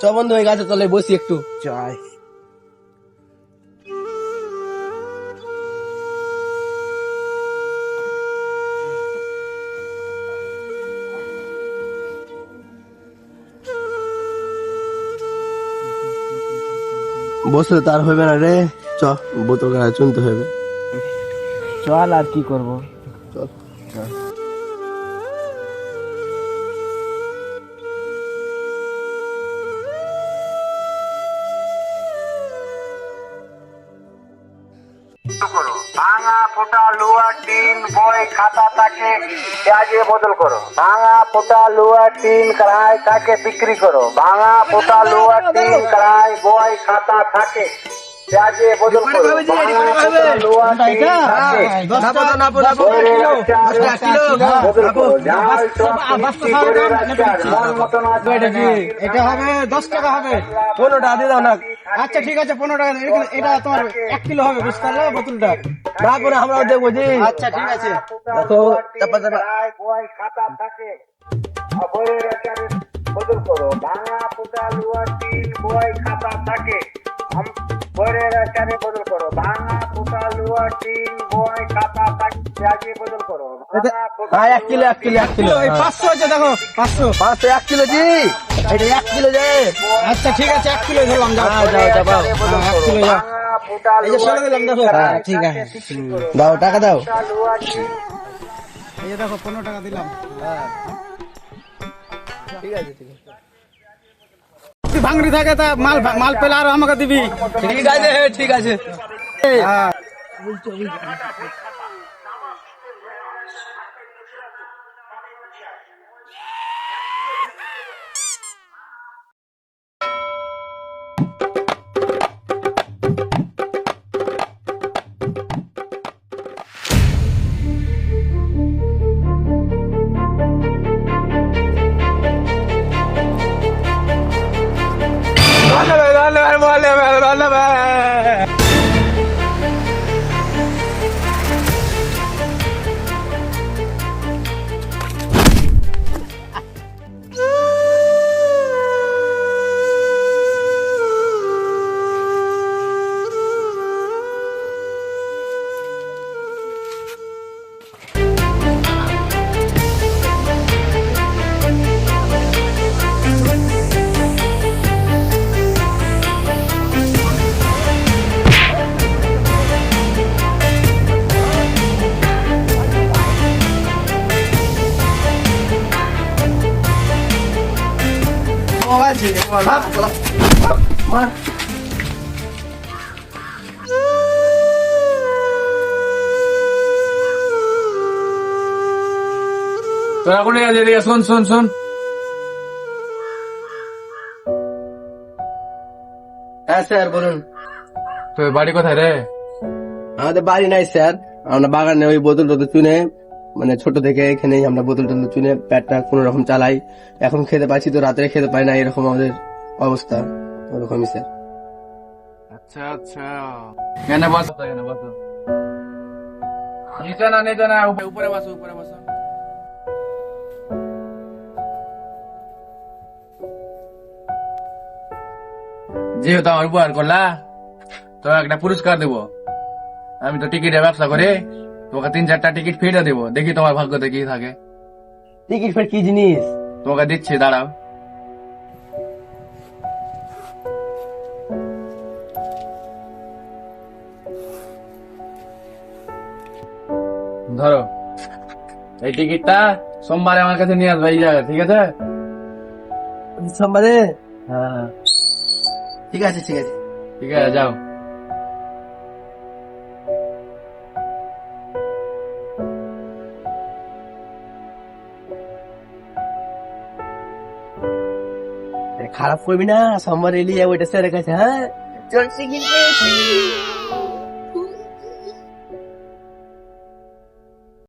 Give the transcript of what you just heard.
চ বন্ধু ওই গাছে তলায় বসি একটু। চাই বসলে তার হবে না রে, চ বোতল গাড়া চুনতে হবে। চল, আর কি করবো। চল করো ভাঙা ফোটা লোহার টিন বই খাতা তাকে পেঁয়াজে বদল করো। ভাঙা ফোটা লোহার টিন কড়াই তাকে বিক্রি করো। ভাঙা ফোটা লোহার টিন কড়াই বই খাতা থাকে পেঁয়াজে বদল করো। ভাঙা ফোটা লোহার টিন থাকে বদল করো। ঝাল সব মিষ্টি করে রাখার মন মতন আছে। এটা হবে 10 টাকা হবে। 15 টাকা দিয়ে দাও না। আচ্ছা ঠিক আছে, 15 টাকা। এটা তোমার 1 কিলো হবে, বুঝতে পারলে বোতলটা। না করে আমরাও দেখবো জি। আচ্ছা ঠিক আছে। দেখো চাপা চাপা। বই খাতা থাকে বইয়ের আকারে বদল করো। ভাঙা ফোটা লোহার টিন বই খাতা থাকে বইয়ের আকারে বদল করো। ভাঙা ফোটা লোহার টিন বই খাতা থাকে পেঁয়াজে বদল করো। ভাঙা ফোটা হ্যাঁ 1 কিলো 1 কিলো 1 কিলো। ওই 500 আছে, দেখো 500। 500 1 কিলো জি। এটা 1 কিলো যে। আচ্ছা ঠিক আছে, 1 কিলো ধরলাম। যাও হ্যাঁ, যাও চাপাও। 1 কিলো যাও। ভাঙা ফোটা এই যে সরে দিলাম, দেখো। হ্যাঁ, ঠিক আছে। দাও টাকা দাও। লোহার টিন এই যে দেখো 15 টাকা দিলাম। ঠিক আছে ঠিক আছে। তুই ভাঙড়ি থাকে তা মাল পেলে আর আমাকে দিবি। ঠিক আছে ঠিক আছে। হ্যাঁ। তোরা কোনে গেছিস? এদিকে শোন শোন শোন। হ্যাঁ স্যার বলুন। তোর বাড়ি কোথায় রে? আমাদের বাড়ি নাই স্যার, আমরা বাগানে ওই বোতল টোতল চুনে, মানে ছোট থেকে এখানেই আমরা বোতল টোতল চুনে পেটটা কোনো রকম চালাই। এখন খেতে পাচ্ছি তো, রাত্রে খেতে পাই না, এরকম আমাদের অবস্থা। ওরকমই স্যার। আচ্ছা আচ্ছা, এখানে বসো তো, এখানে বসো। নিচে না উপরে বসো, উপরে বসো। যেহেতু আমার উপহার করলা, তো একটা পুরস্কার দেবো। আমি তো টিকিটের ব্যবসা করে তোমাকে 3-4টা টিকিট ফিরে দেবো। দেখি তোমার ভাগ্যতে কি থাকে। টিকিট ফের কি জিনিস? তোমাকে দিচ্ছি, দাঁড়াও। ধরো এই টিকিটটা, সোমবারে আমার কাছে নিয়ে আসবে এই জায়গা, ঠিক আছে? সোমবারে? হ্যাঁ ঠিক আছে ঠিক আছে। ঠিক আছে, যাও। খারাপ করবি না, সোমবার এলি ওইটা স্যারের কাছে। হ্যাঁ চল টিকিট পেয়েছি।